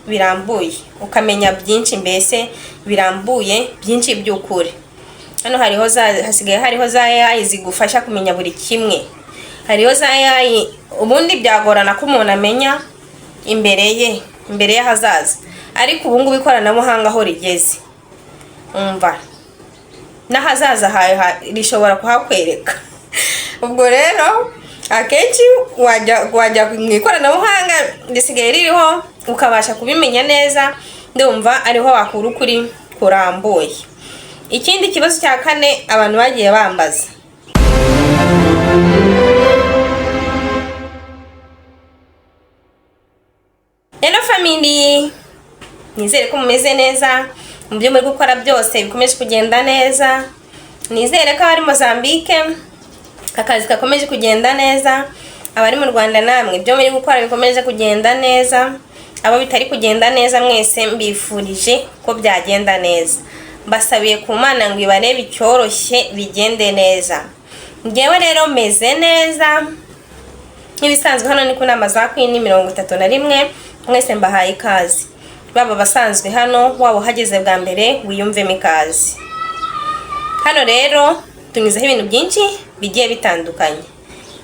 birambuye ukamenya byinshi mbese birambuye byinshi by'ukuri. Hano hasigaye hariho za AI zigufasha kumenya buri kimwe. Hariho za AI ubundi byagorana ko umuntu amenya imbere ye hazaza, ariko ubu ngubu ikoranabuhanga aho rigeze umva n'ahazaza rishobora kuhakwereka. Ubwo rero akenshi wajya mu ikoranabuhanga risigaye ririho ukabasha kubimenya neza, ndumva ariho wakura ukuri kurambuye. Ikindi kibazo cya kane abantu bagiye bambaza, Hello family, nizere ko mumeze neza, mu byo muri gukora byose bikomeje kugenda neza. Nizere ko abari Mozambique akazi gakomeje kugenda neza, abari mu Rwanda namwe ibyo muri gukora bikomeje kugenda neza, abo bitari kugenda neza mwese mbifurije ko byagenda neza. Basabiye ku Mana ngo ibarebe icyoroshye bigende neza. Ngewe rero meze neza nk'ibisanzwe. Hano ni ku nama za Queen 31, mwese mbahaye ikaze. Baba basanzwe hano wabo hageze bwa mbere wiyumvemo ikaze. Hano rero tunyuzeho ibintu byinshi bigiye bitandukanye.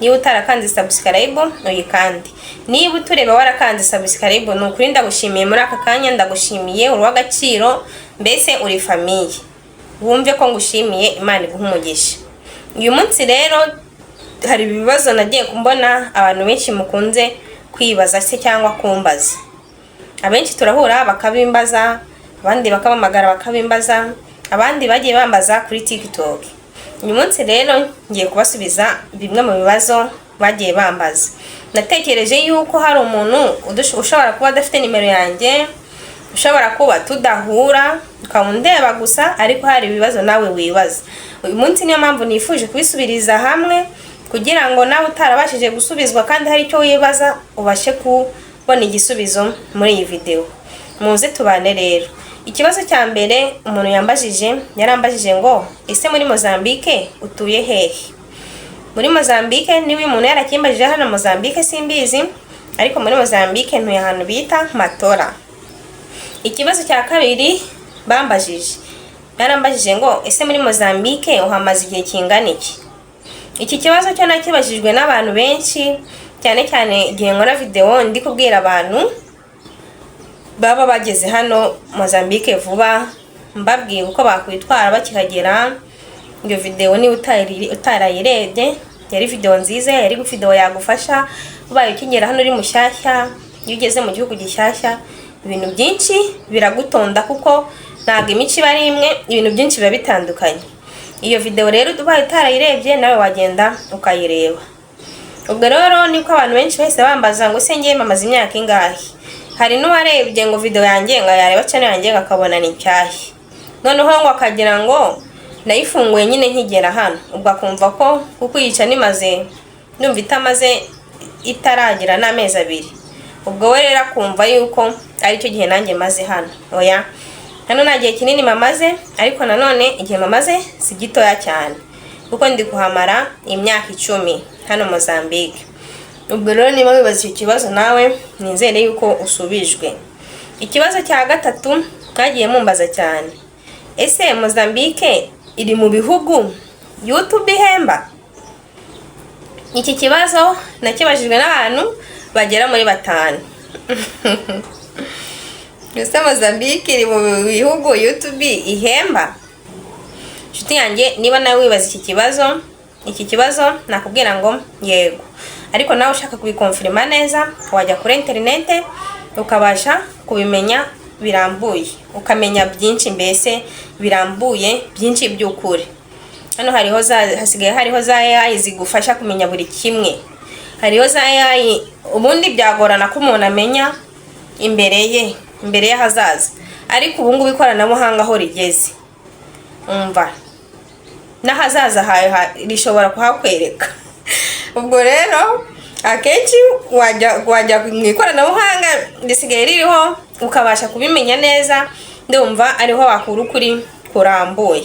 Niba utarakanze subscribe uyikande, niba utureba warakanze subscribe ni ukuri ndagushimiye. Muri aka kanya ndagushimiye, uri w'agaciro, mbese uri famiye. Wumve ko ngushimiye, Imana iguhe umugisha. Uyu munsi rero hari ibibazo nagiye kumbona abantu benshi mukunze kwibaza se cyangwa kumbaza. Abenshi turahura bakabimbaza, abandi bakabamagara bakabimbaza, abandi bagiye bambaza kuri TikTok. Uyu munsi rero ngiye kubasubiza bimwe mu bibazo bagiye bambaza. Natekereje yuko hari umuntu ushobora kuba adafite nimero yanjye, ushobora kuba tudahura ukabundeba gusa, ariko hari ibibazo nawe wibaza. Uyu munsi niyo mpamvu nifuje kubisubiriza hamwe kugira ngo nawe utarabashije gusubizwa kandi hari icyo wibaza ubashe kubona igisubizo muri iyi video. Muze tubane rero. Ikibazo cya mbere umuntu yarambajije ngo ese muri Mozambique utuye hehe? Muri Mozambique niba uyu muntu yarakimbajije hano Mozambique simbizi, ariko muri Mozambique ntuye ahantu bita Matora. Ikibazo cya kabiri yarambajije ngo ese muri Mozambique uhamaze igihe kingana iki? Iki kibazo cyo nakibajijwe n'abantu benshi, cyane cyane igihe nkora video ndi kubwira abantu baba bageze hano Mozambique vuba, mbabwira uko bakwitwara bakihagera. Iyo video ni utarayirebye yari video nziza, yari video yagufasha ubaye ukigera hano uri mushyashya. Iyo ugeze mu gihugu gishyashya ibintu byinshi biragutonda kuko ntabwo imico iba ari imwe, ibintu byinshi biba bitandukanye. Iyo video rero ubaye utarayirebye nawe wagenda ukayireba. Ubwo rero niko abantu benshi bahise bambaza ngo se ngiye mamaze imyaka ingahe? Hari n'uwarebye ngo video yanjye ngo yareba channel yanjye akabona ni cyahi, noneho ngo akagira ngo nayifunguye nyine nkigera hano. Ubwo akumva ko kuko yica nimaze ndumva itaragira n'amezi 2. Ubwo we rero akumva yuko ari cyo gihe nanjye maze hano. Oya, hano nta gihe kinini mamaze, ariko nanone igihe mamaze si gitoya cyane kuko ndi kuhamara imyaka 10 hano Mozambique. Ubwo rero niba wibaza icyo kibazo nawe nizere yuko usubijwe. Ikibazo cya gatatu kagiye mumbaza cyane, ese Mozambique iri mu bihugu YouTube ihemba? Iki kibazo nakibajijwe n'abantu bagera muri 5. Ese Mozambique iri mu bihugu YouTube ihemba? Nshuti yanjye, niba nawe wibaza iki kibazo nakubwira ngo yego, ariko nawe ushaka kubikonfirma neza wajya kuri internet ukabasha kubimenya birambuye, ukamenya byinshi mbese birambuye byinshi by'ukuri. Hano hasigaye hariho za AI zigufasha kumenya buri kimwe. Hariho za AI ubundi byagorana ko umuntu amenya imbere ye hazaza, ariko ubu ngubu ikoranabuhanga aho rigeze umva n'ahazaza rishobora kuhakwereka. Ubwo rero akenshi wajya mu ikoranabuhanga risigaye ririho ukabasha kubimenya neza, ndumva ariho wakura ukuri kurambuye.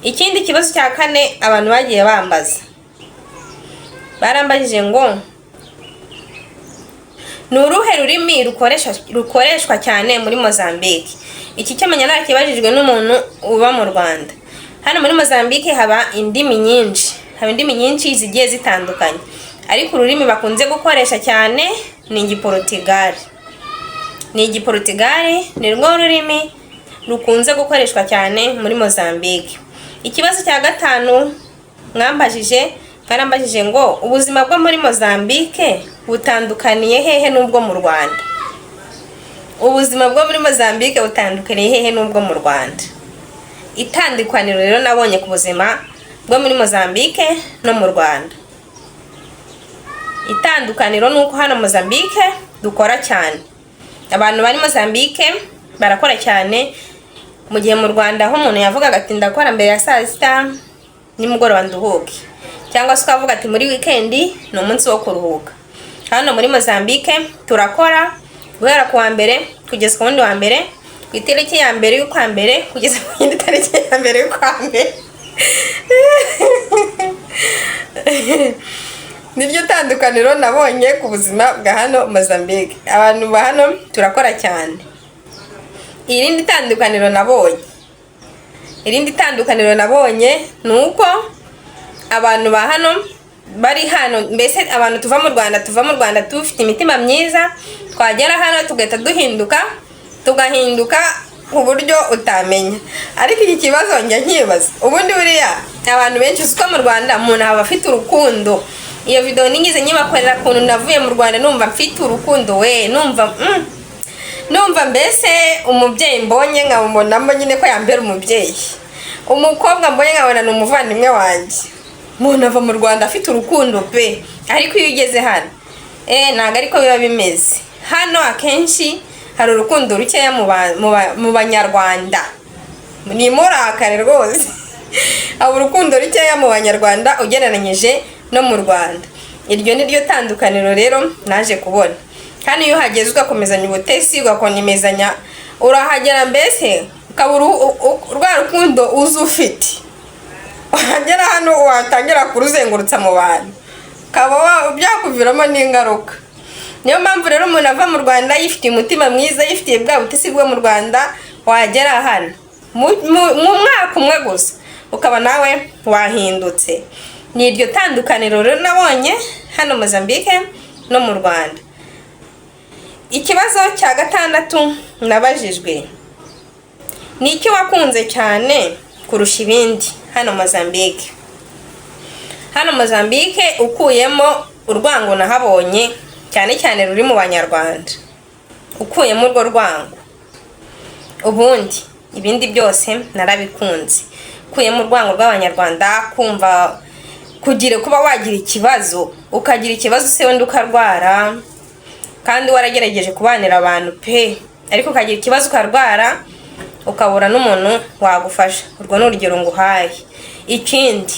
Ikindi kibazo cya kane abantu bagiye bambaza, barambajije ngo ni uruhe rurimi rukoreshwa cyane muri Mozambique? Iki cyo menya nakibajijwe n'umuntu uba mu Rwanda. Hano muri Mozambique haba indimi nyinshi zigiye zitandukanye, ariko ururimi bakunze gukoresha cyane ni Igiportugal. Ni rwo rurimi rukunze gukoreshwa cyane muri Mozambique. Ikibazo cya gatanu mwarambajije ngo ubuzima bwo muri Mozambique butandukaniye hehe n'ubwo mu Rwanda? Ubuzima bwo muri Mozambique butandukaniye hehe n'ubwo mu Rwanda? Itandukaniro rero nabonye ku buzima bwo muri Mozambique no mu Rwanda. Itandukaniro nuko hano Mozambique dukora cyane. Abantu bari Mozambique barakora cyane, mu gihe mu Rwanda aho umuntu yavugaga ati ndakora mbere ya saa sita nimugoroba nduhuke, cyangwa se ukavuga ati muri weekend ni umunsi wo kuruhuka. Hano muri Mozambique turakora guhera ku wa mbere kugeza ku wundi wa mbere, ku itariki ya mbere y'ukwa mbere kugeza ku yindi tariki ya mbere y'ukwa mbere. Niryo tandukaniro nabonye ku buzima bwa hano Mozambique. Abantu ba hano turakora cyane. Irindi tandukaniro nabonye nuko abantu ba hano bari hano, mbese abantu tuva mu Rwanda tufite imitima myiza, twagera hano tugahita tugahinduka ku buryo utamenya. Ariko iki kibazo njya nkibaza, ubundi buriya abantu benshi uko mu Rwanda umuntu aba afite urukundo. Iyo video ningize nyibakorera kuntu navuye mu Rwanda numva mfite urukundo numva mbese umubyeyi mbonye nkabonamo nyine ko yambera umubyeyi, umukobwa mbonye nkabona ni umuvandimwe wanjye. Umuntu ava mu Rwanda afite urukundo pe, ariko iyo ugeze hano ntago ariko biba bimeze. Hano akenshi hari urukundo rukeya mu Banyarwanda, ni murakare rwose. Abo urukundo rukeya mu Banyarwanda ugereranyije no mu Rwanda. Iryo ni ryo tandukaniro rero naje kubona. Hano iyo hageze ugakomezanya ubutesi, ugakonemezanya, urahagera mbese ukabura rwa rukundo uzufite. Wagera hano watangira kuruzengurutsa mu bantu, ukaba byakuviramo n'ingaruka. Niyo mpamvu rero umuntu ava mu Rwanda yifitiye umutima mwiza, yifitiye bwa butesi bwo mu Rwanda, wagera hano mu mwaka umwe gusa ukaba nawe wahindutse. Ni iryo tandukaniro rero nabonye hano Mozambique no mu Rwanda. Ikibazo cya gatandatu nabajijwe, ni iki wakunze cyane kurusha ibindi hano Mozambique? Hano Mozambique ukuyemo urwango nahabonye cyane cyane ruri mu Banyarwanda, ukuyemo urwo rwango, ubundi ibindi byose narabikunze. Ukuyemo urwango rw'Abanyarwanda, kumva kuba wagira ikibazo, ukagira ikibazo se wenda ukarwara, kandi waragerageje kubanira abantu pe, ariko ukagira ikibazo ukarwara ukabura n'umuntu wagufasha. Urwo ni urugero nguhaye. Ikindi,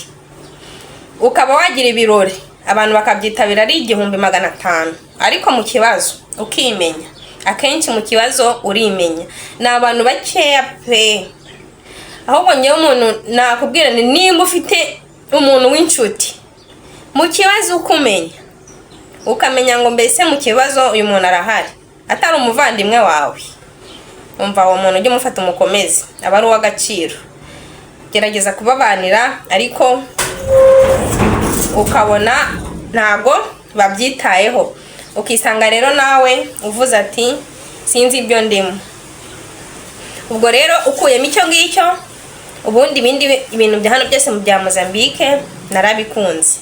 ukaba wagira ibirori abantu bakabyitabira ari 1500, ariko mu kibazo ukimenya. Akenshi mu kibazo urimenya. Ni abantu bakeya pe. Ahubwo nyewe umuntu nakubwira ni nimba ufite umuntu w'inshuti mu kibazo ukumenya, ukamenya ngo mbese mu kibazo uyu muntu arahari, atari umuvandimwe wawe, umva uwo muntu ujye umufata umukomeze, aba ari uw'agaciro. Gerageza kubabanira, ariko ukabona ntago babyitayeho, ukisanga rero nawe uvuze ati sinzi ibyo ndimo. Ubwo rero ukuyemo icyo ngicyo, ubundi ibintu bya hano byose mu bya Mozambique narabikunze.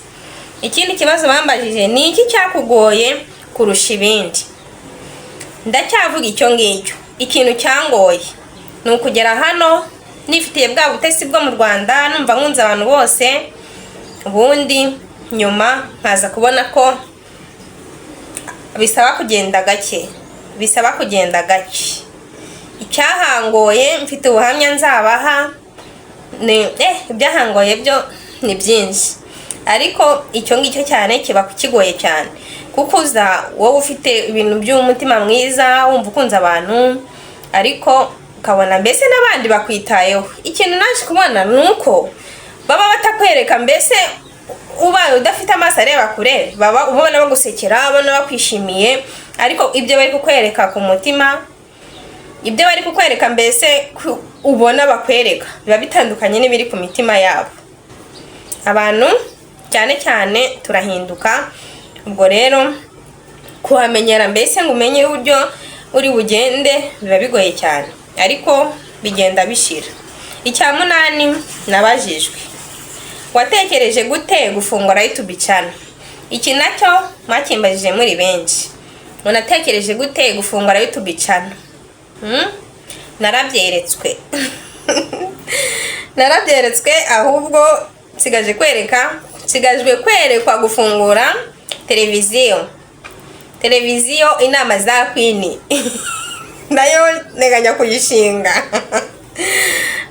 Ikindi kibazo bambajije, ni iki cyakugoye kurusha ibindi? Ndacyavuga icyo ngicyo. Ikintu cyangoye ni ukugera hano nifitiye bwa butesi bwo mu Rwanda, numva nkunze abantu bose, ubundi nyuma nkaza kubona ko bisaba kugenda gake. Icyahangoye mfite ubuhamya nzabaha, ibyahangoye byo ni byinshi, ariko icyo ngicyo cyane kiba kigoye cyane, kuko uza wowe ufite ibintu by'umutima mwiza, wumva ukunze abantu, ariko ukabona mbese n'abandi bakwitayeho. Ikintu naje kubona nuko baba batakwereka, mbese ubaye udafite amaso areba kure, baba ubona bagusekera, abana bakwishimiye, ariko ibyo bari kukwereka ku mutima, ibyo bari kukwereka mbese ubona bakwereka biba bitandukanye n'ibiri ku mitima yabo. Abantu cyane cyane turahinduka, ubwo rero kuhamenyera mbese ngo umenye uburyo uri bugende biba bigoye cyane, ariko bigenda bishira. Icya munani nabajijwe, watekereje gute gufungura YouTube channel? Iki nacyo mwakimbajije muri benshi, unatekereje gute gufungura YouTube channel? Narabyeretswe narabyeretswe, ahubwo sigajwe kwerekwa gufungura televiziyo inama za Queen nayo neganya kuyishinga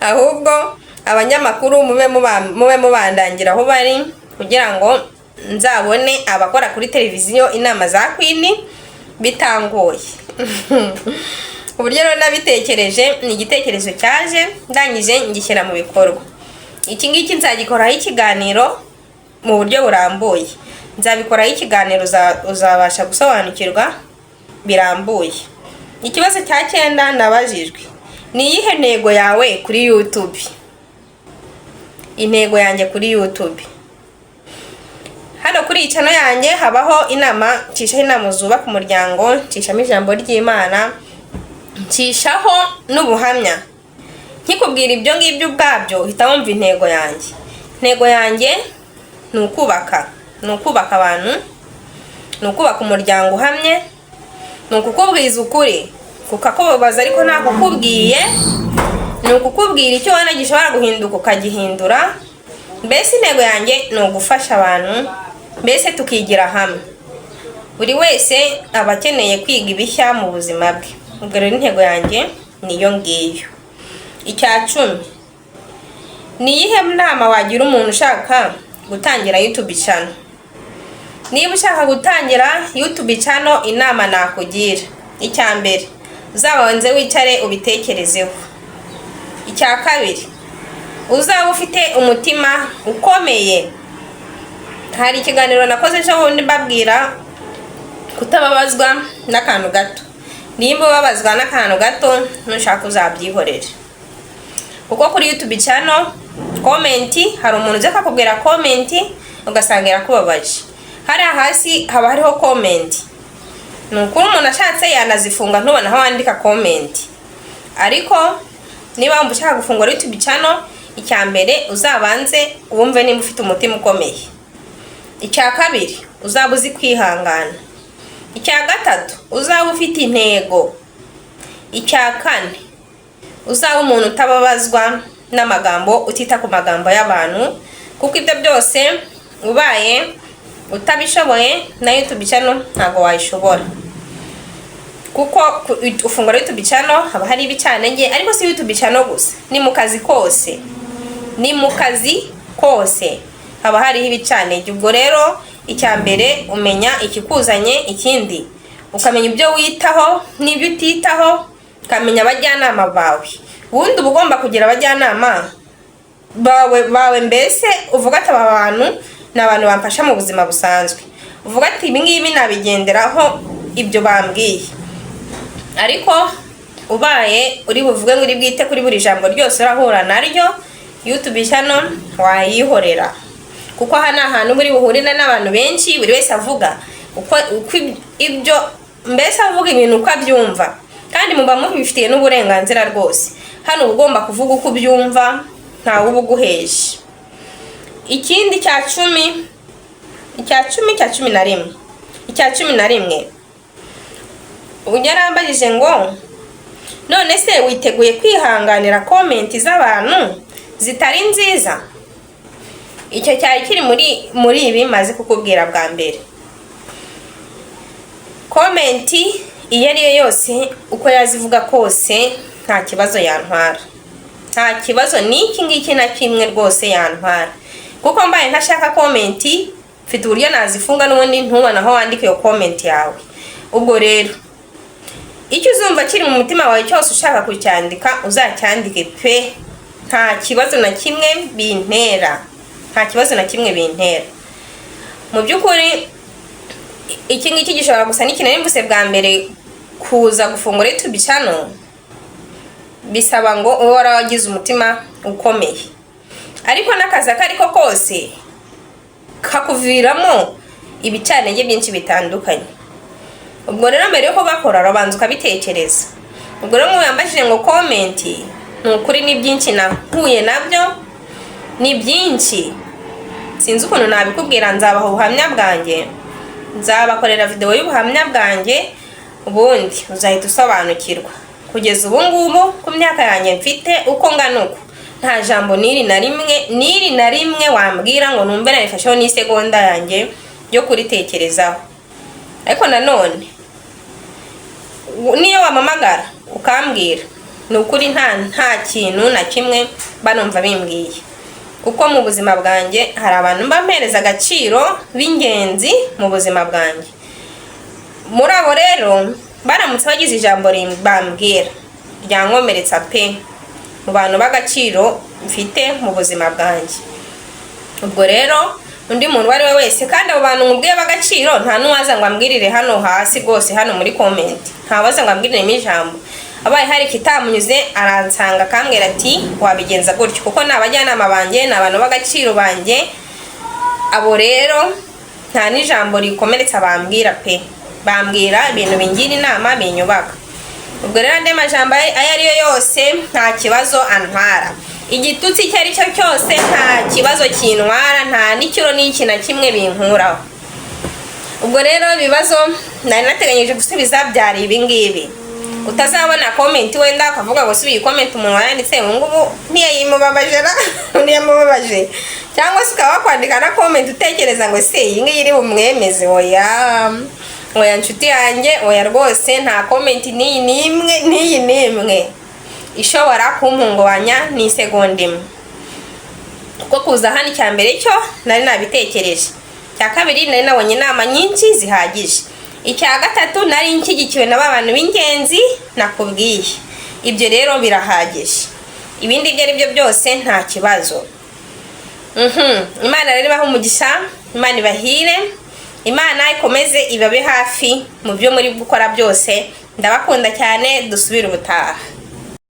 ahubwo abanyamakuru mube mubandangira aho bari kugira ngo nzabone abakora kuri televiziyo inama za Queen bitangoye. Uburyo rero nabitekereje ni igitekerezo cyaje ndangije ngishyira mu bikorwa. Iki ngiki nzagikoraho ikiganiro mu buryo burambuye, nzabikoraho ikiganiro uzabasha gusobanukirwa birambuye. Ikibazo cya 9 nabajijwe, ni iyihe ntego yawe kuri YouTube? Intego yanjye kuri YouTube, hano kuri channel yanjye habaho inama, cishaho inama zubaka umuryango, cishamo ijambo ry'Imana, cishaho n'ubuhamya. Nkikubwira ibyo ngibyo ubwabyo uhita wumva intego yanjye. Intego yanjye ni ukubaka abantu, ni ukubaka umuryango uhamye, ni ukukubwiza ukuri kukakubabaza ariko nta kukubwiye, ni ukukubwira icyo wana gishobora guhinduka ukagihindura. Mbese intego yanjye ni ugufasha abantu, mbese tukigira hamwe. Buri wese aba akeneye kwiga ibishya mu buzima bwe. Ubwo rero intego yanjye niyo ngiyo. Icya 10, ni iyihe nama wagira umuntu ushaka gutangira YouTube channel? Niba ushaka gutangira YouTube channel, inama nakugira, icya mbere uzabanze wicare ubitekerezeho. Icya kabiri, uzaba ufite umutima ukomeye. Hari ikiganiro nakoze cyo bundi mbabwira kutababazwa n'akantu gato. Nimba babazwa n'akantu gato nushaka uzabyihorera, kuko kuri YouTube channel comment, hari umuntu uza akakubwira comment ugasanga irakubabaje, hari hasi haba hariho comment, nukuri umuntu ashatse yanazifunga ntubona aho wandika comment. Ariko niba wumva ushaka gufungura YouTube channel, icya mbere uzabanze wumve nimba ufite umutima ukomeye. Icya kabiri, uzaba uzi kwihangana. Icya gatatu, uzaba ufite intego. Icya kane, uzaba umuntu utababazwa n'amagambo, utita ku magambo y'abantu, kuko ibyo byose ubaye utabishoboye na YouTube channel ntago wayishobora. Kuko ufungura YouTube channel haba hari ibicanenge, ariko si YouTube channel gusa, ni mu kazi kose haba hari ibicanenge. Ubwo rero icya mbere umenya ikikuzanye, ikindi ukamenya ibyo witaho n'ibyo utitaho, ukamenya abajyanama bawe. Ubundi uba ugomba kugira abajyanama bawe mbese uvuga ati aba bantu ni abantu bamfasha mu buzima busanzwe, uvuga ati ibi ngibi nabigenderaho ibyo bambwiye. Ariko ubaye uri buvuge ngo uri bwite kuri buri jambo ryose urahura naryo, YouTube channel wayihorera, kuko hana ahantu buri buhurira n'abantu benshi, buri wese avuga uko ibyo mbese avuga ibintu uko abyumva, kandi muba mubifitiye n'uburenganzira rwose. Hano ugomba kuvuga uko ubyumva, ntawe ubuguheje. Ikindi cya 10, icya 11 unyarambajije ngo none se witeguye kwihanganira comment z'abantu zitari nziza? Icyo cyari kiri muri ibi maze kukubwira bwa mbere. Comment iyo ari yo yose uko yazivuga kose nta kibazo yantwara, nta kibazo n'iki ngiki na kimwe rwose yantwara, kuko mbaye ntashaka comment mfite uburyo nazifunga n'ubundi ntubona aho wandika iyo comment yawe. Ubwo rero icyo uzumva kiri mu mutima wawe cyose ushaka kucyandika uzacyandike pe, nta kibazo na kimwe bintera, nta kibazo na kimwe bintera. Mu byukuri iki ngiki gishobora gusa n'ikintu mvuse bwa mbere kuza gufungura YouTube channel, bisaba ngo ube waragize umutima ukomeye, ariko n'akazi akariko kose kakuviramo ibicanenge byinshi bitandukanye. Ubwo rero mbere yo gakora rabanza ukabitekereza. Ubwo rero mwambashije ngo comment, nukuri ni byinshi nahuye nabyo, ni byinshi sinzi ukuntu nabikubwira. Nzabaho ubuhamya bwanjye, nzabakorera video y'ubuhamya bwanjye, ubundi uzahita usobanukirwa. Kugeza ubu ngubu ku myaka yanjye mfite uko ngana uko, nta jambo niri na rimwe wambwira ngo numve narifasheho n'isegonda yanjye yo kuritekerezaho. Ariko nanone niyo wamamagara ukambwira, nukuri nta kintu na kimwe banumva bimbwiye, kuko mu buzima bwanjye hari abantu mbampereza agaciro b'ingenzi mu buzima bwanjye. Muri abo rero baramutse bagize ijambo bambwira ryankomeretsa pe, mu bantu b'agaciro mfite mu buzima bwanjye. Ubwo rero undi muntu wari we wese, kandi abo bantu nkubwiye b'agaciro nta nuwaza ngo ambwirire hano hasi rwose, hano muri comment ntawaza ngo ambwirire ijambo. Abaye hari kitamunyuze aransanga akambwira ati wabigenza gutyo, kuko nabajyanama banjye n'abantu b'agaciro banjye. Abo rero nta n'ijambo rikomeretsa bambwira pe, bambwira ibintu bingira inama binyubaka. Ubwo rero ande majambo ayo yose nta kibazo antwara, igitutsi icyo ari cyo cyose nta kibazo kintwara, nta n'ikiro n'iki na kimwe binkuraho. Ubwo rero ibibazo nari nateganyije gusubiza byari ibi ngibi. Utazabona comment wenda akavuga ngo subiye comment umuntu yanditse ngubu ntiyamubabaje, cyangwa se ukaba kwandika na comment utekereza ngo se iyi ngiyi iri bumwemeze. Oya nshuti yanjye, oya rwose nta comment n'iyi n'imwe ishobora kumpungabanya n'isegonda imwe. Kuko kuza hano icya mbere cyo nari nabitekereje, cya kabiri nari nabonye inama nyinshi zihagije, icya gatatu nari nshyigikiwe n'abantu b'ingenzi nakubwiye. Ibyo rero birahagije, ibindi ibyo ari byo byose nta kibazo. Imana rero ibahe umugisha, Imana ibahire, Imana ikomeze ibabe hafi mu byo muri gukora byose. Ndabakunda cyane, dusubire ubutaha.